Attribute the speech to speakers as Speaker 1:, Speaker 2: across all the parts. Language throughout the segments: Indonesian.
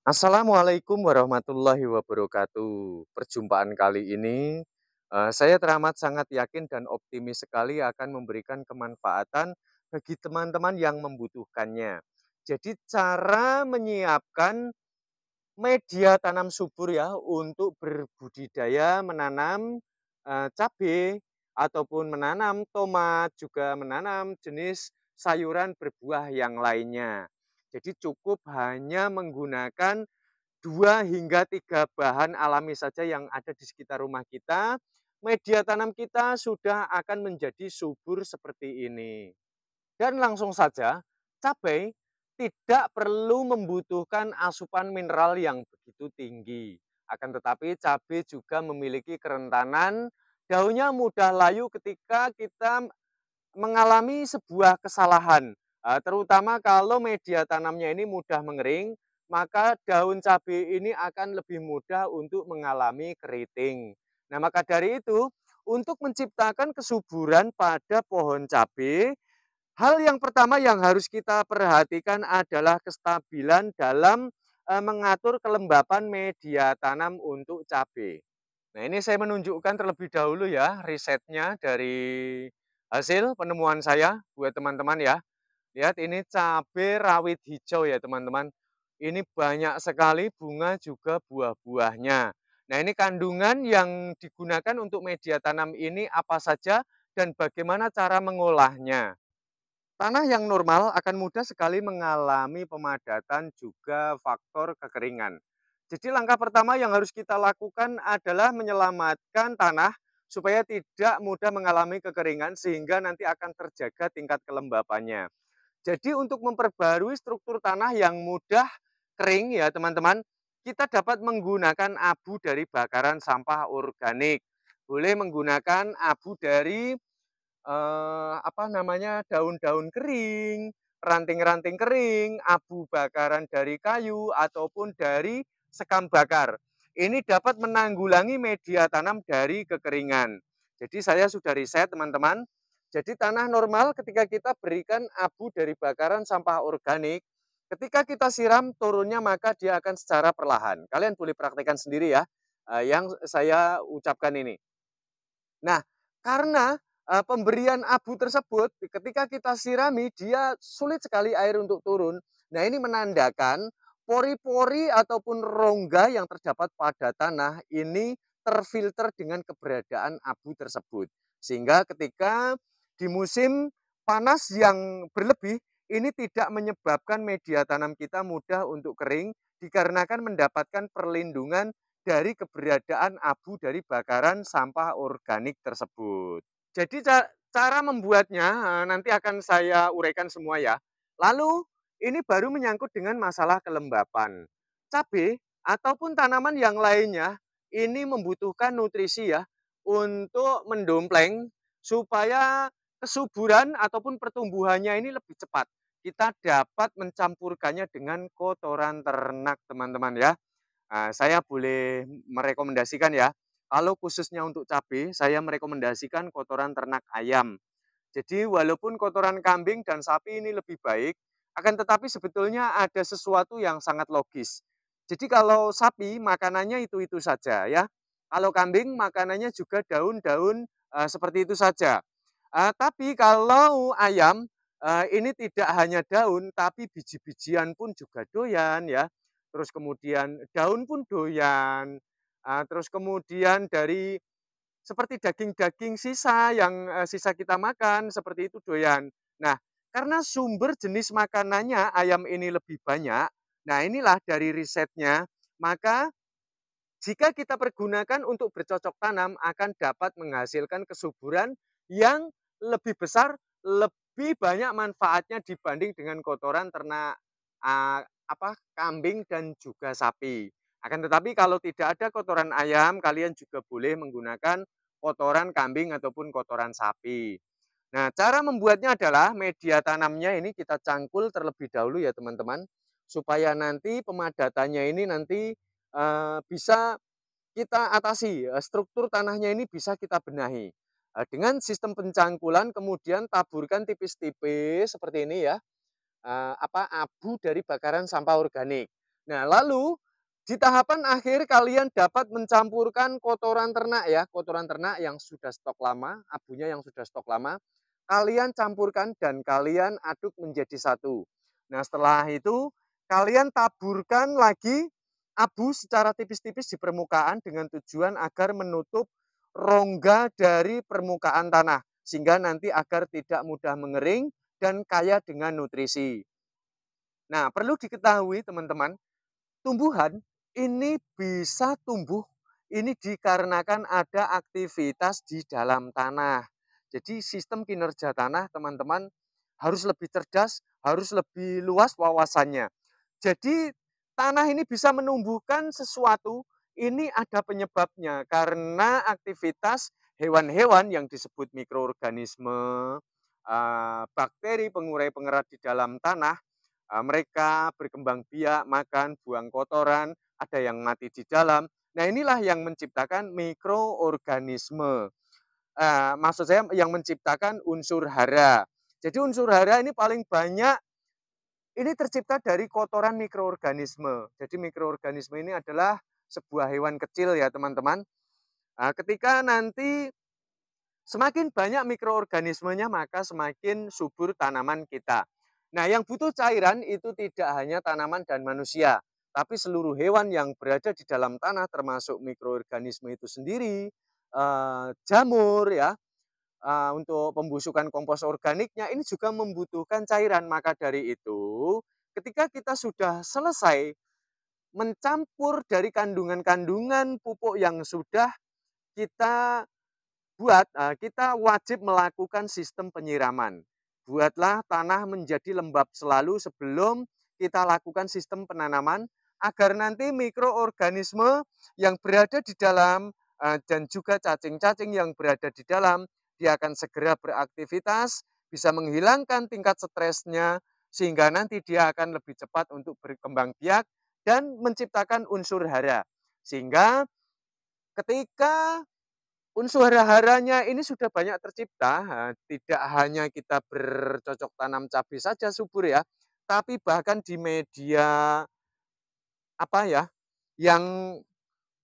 Speaker 1: Assalamualaikum warahmatullahi wabarakatuh. Perjumpaan kali ini, saya teramat sangat yakin dan optimis sekali akan memberikan kemanfaatan bagi teman-teman yang membutuhkannya. Jadi cara menyiapkan media tanam subur ya untuk berbudidaya menanam, cabe ataupun menanam tomat, juga menanam jenis sayuran berbuah yang lainnya. Jadi cukup hanya menggunakan 2 hingga 3 bahan alami saja yang ada di sekitar rumah kita, media tanam kita sudah akan menjadi subur seperti ini. Dan langsung saja, cabai tidak perlu membutuhkan asupan mineral yang begitu tinggi. Akan tetapi cabai juga memiliki kerentanan daunnya mudah layu ketika kita mengalami sebuah kesalahan, terutama kalau media tanamnya ini mudah mengering, maka daun cabai ini akan lebih mudah untuk mengalami keriting. Nah, maka dari itu, untuk menciptakan kesuburan pada pohon cabai, hal yang pertama yang harus kita perhatikan adalah kestabilan dalam, mengatur kelembapan media tanam untuk cabai. Nah, ini saya menunjukkan terlebih dahulu ya risetnya dari hasil penemuan saya buat teman-teman ya. Lihat ini cabai rawit hijau ya teman-teman. Ini banyak sekali bunga juga buah-buahnya. Nah, ini kandungan yang digunakan untuk media tanam ini apa saja dan bagaimana cara mengolahnya. Tanah yang normal akan mudah sekali mengalami pemadatan juga faktor kekeringan. Jadi langkah pertama yang harus kita lakukan adalah menyelamatkan tanah supaya tidak mudah mengalami kekeringan sehingga nanti akan terjaga tingkat kelembapannya. Jadi untuk memperbarui struktur tanah yang mudah kering ya teman-teman, kita dapat menggunakan abu dari bakaran sampah organik. Boleh menggunakan abu dari daun-daun kering, ranting-ranting kering, abu bakaran dari kayu, ataupun dari sekam bakar. Ini dapat menanggulangi media tanam dari kekeringan. Jadi saya sudah riset teman-teman, jadi tanah normal ketika kita berikan abu dari bakaran sampah organik, ketika kita siram turunnya maka dia akan secara perlahan. Kalian boleh praktekkan sendiri ya, yang saya ucapkan ini. Nah, karena, pemberian abu tersebut ketika kita sirami dia sulit sekali air untuk turun. Nah, ini menandakan pori-pori ataupun rongga yang terdapat pada tanah ini terfilter dengan keberadaan abu tersebut. Sehingga ketika di musim panas yang berlebih, ini tidak menyebabkan media tanam kita mudah untuk kering, dikarenakan mendapatkan perlindungan dari keberadaan abu dari bakaran sampah organik tersebut. Jadi cara membuatnya nanti akan saya uraikan semua ya. Lalu ini baru menyangkut dengan masalah kelembapan. Cabai ataupun tanaman yang lainnya ini membutuhkan nutrisi ya untuk mendompleng supaya kesuburan ataupun pertumbuhannya ini lebih cepat. Kita dapat mencampurkannya dengan kotoran ternak teman-teman ya. Saya boleh merekomendasikan ya, kalau khususnya untuk cabai, saya merekomendasikan kotoran ternak ayam. Jadi walaupun kotoran kambing dan sapi ini lebih baik, akan tetapi sebetulnya ada sesuatu yang sangat logis. Jadi kalau sapi makanannya itu-itu saja ya, kalau kambing makanannya juga daun-daun, seperti itu saja. Tapi kalau ayam, ini tidak hanya daun, tapi biji-bijian pun juga doyan ya, terus kemudian daun pun doyan, terus kemudian dari seperti daging-daging sisa yang, sisa kita makan, seperti itu doyan. Nah, karena sumber jenis makanannya ayam ini lebih banyak, nah inilah dari risetnya, maka jika kita pergunakan untuk bercocok tanam akan dapat menghasilkan kesuburan yang lebih besar, lebih banyak manfaatnya dibanding dengan kotoran ternak, kambing dan juga sapi. Akan tetapi kalau tidak ada kotoran ayam, kalian juga boleh menggunakan kotoran kambing ataupun kotoran sapi. Nah, cara membuatnya adalah media tanamnya ini kita cangkul terlebih dahulu ya teman-teman, supaya nanti pemadatannya ini nanti, bisa kita atasi, struktur tanahnya ini bisa kita benahi. Dengan sistem pencangkulan kemudian taburkan tipis-tipis seperti ini ya, abu dari bakaran sampah organik. Nah, lalu di tahapan akhir kalian dapat mencampurkan kotoran ternak ya, kotoran ternak yang sudah stok lama, abunya yang sudah stok lama, kalian campurkan dan kalian aduk menjadi satu. Nah, setelah itu kalian taburkan lagi abu secara tipis-tipis di permukaan dengan tujuan agar menutup rongga dari permukaan tanah sehingga nanti agar tidak mudah mengering dan kaya dengan nutrisi. Nah, perlu diketahui teman-teman, tumbuhan ini bisa tumbuh ini dikarenakan ada aktivitas di dalam tanah. Jadi sistem kinerja tanah teman-teman harus lebih cerdas, harus lebih luas wawasannya. Jadi tanah ini bisa menumbuhkan sesuatu, ini ada penyebabnya karena aktivitas hewan-hewan yang disebut mikroorganisme, bakteri pengurai pengerat di dalam tanah. Mereka berkembang biak, makan, buang kotoran, ada yang mati di dalam. Nah, inilah yang menciptakan mikroorganisme. Maksud saya yang menciptakan unsur hara. Jadi unsur hara ini paling banyak ini tercipta dari kotoran mikroorganisme. Jadi mikroorganisme ini adalah sebuah hewan kecil ya teman-teman. Ketika nanti semakin banyak mikroorganismenya maka semakin subur tanaman kita. Nah, yang butuh cairan itu tidak hanya tanaman dan manusia, tapi seluruh hewan yang berada di dalam tanah termasuk mikroorganisme itu sendiri, jamur ya, untuk pembusukan kompos organiknya ini juga membutuhkan cairan. Maka dari itu, ketika kita sudah selesai mencampur dari kandungan-kandungan pupuk yang sudah kita buat, kita wajib melakukan sistem penyiraman. Buatlah tanah menjadi lembab selalu sebelum kita lakukan sistem penanaman, agar nanti mikroorganisme yang berada di dalam, dan juga cacing-cacing yang berada di dalam, dia akan segera beraktivitas, bisa menghilangkan tingkat stresnya, sehingga nanti dia akan lebih cepat untuk berkembang biak dan menciptakan unsur hara. Sehingga ketika unsur hara-haranya ini sudah banyak tercipta, tidak hanya kita bercocok tanam cabai saja subur ya, tapi bahkan di media apa ya, yang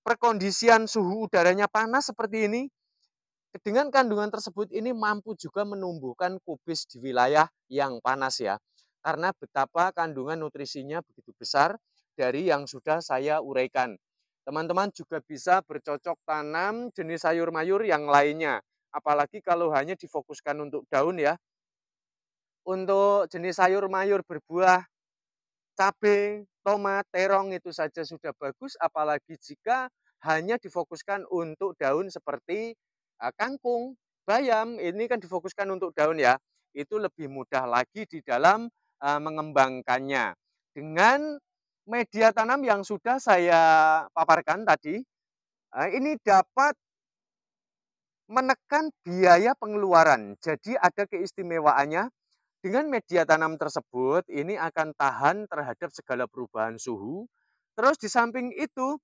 Speaker 1: perkondisian suhu udaranya panas seperti ini, dengan kandungan tersebut ini mampu juga menumbuhkan kubis di wilayah yang panas ya. Karena betapa kandungan nutrisinya begitu besar dari yang sudah saya uraikan. Teman-teman juga bisa bercocok tanam jenis sayur mayur yang lainnya. Apalagi kalau hanya difokuskan untuk daun ya. Untuk jenis sayur mayur berbuah, cabai, tomat, terong itu saja sudah bagus, apalagi jika hanya difokuskan untuk daun seperti kangkung, bayam, ini kan difokuskan untuk daun ya. Itu lebih mudah lagi di dalam mengembangkannya. Dengan media tanam yang sudah saya paparkan tadi, ini dapat menekan biaya pengeluaran. Jadi ada keistimewaannya dengan media tanam tersebut, ini akan tahan terhadap segala perubahan suhu. Terus di samping itu,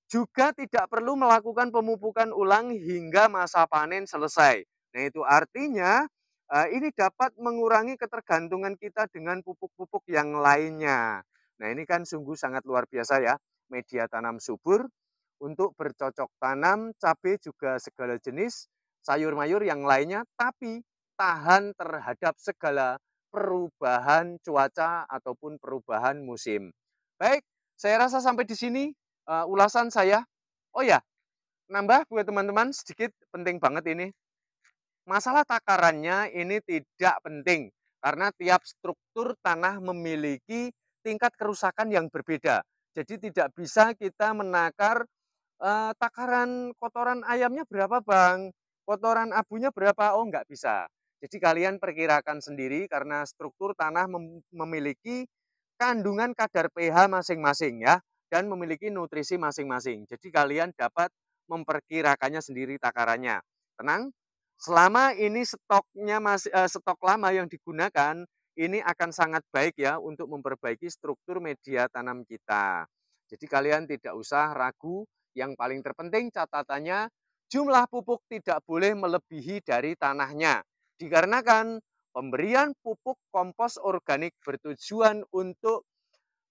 Speaker 1: juga tidak perlu melakukan pemupukan ulang hingga masa panen selesai. Nah, itu artinya ini dapat mengurangi ketergantungan kita dengan pupuk-pupuk yang lainnya. Nah, ini kan sungguh sangat luar biasa ya, media tanam subur untuk bercocok tanam cabai juga segala jenis sayur mayur yang lainnya, tapi tahan terhadap segala perubahan cuaca ataupun perubahan musim. Baik, saya rasa sampai di sini ulasan saya. Oh ya, nambah buat teman-teman sedikit penting banget ini. Masalah takarannya ini tidak penting karena tiap struktur tanah memiliki tingkat kerusakan yang berbeda. Jadi tidak bisa kita menakar takaran kotoran ayamnya berapa Bang? Kotoran abunya berapa? Oh nggak bisa. Jadi kalian perkirakan sendiri karena struktur tanah memiliki kandungan kadar pH masing-masing ya dan memiliki nutrisi masing-masing. Jadi kalian dapat memperkirakannya sendiri takarannya. Tenang, selama ini stoknya masih stok lama yang digunakan, ini akan sangat baik ya untuk memperbaiki struktur media tanam kita. Jadi kalian tidak usah ragu, yang paling terpenting catatannya jumlah pupuk tidak boleh melebihi dari tanahnya. Dikarenakan pemberian pupuk kompos organik bertujuan untuk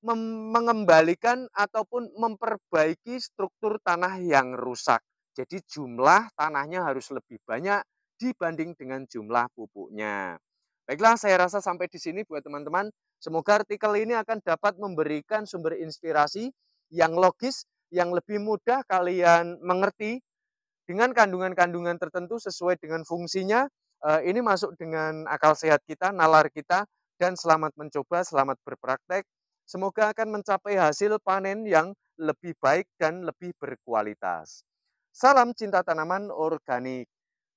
Speaker 1: mengembalikan ataupun memperbaiki struktur tanah yang rusak. Jadi jumlah tanahnya harus lebih banyak dibanding dengan jumlah pupuknya. Baiklah, saya rasa sampai di sini buat teman-teman. Semoga artikel ini akan dapat memberikan sumber inspirasi yang logis, yang lebih mudah kalian mengerti dengan kandungan-kandungan tertentu sesuai dengan fungsinya. Ini masuk dengan akal sehat kita, nalar kita, dan selamat mencoba, selamat berpraktek. Semoga akan mencapai hasil panen yang lebih baik dan lebih berkualitas. Salam cinta tanaman organik,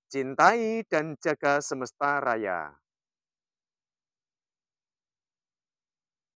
Speaker 1: cintai dan jaga semesta raya.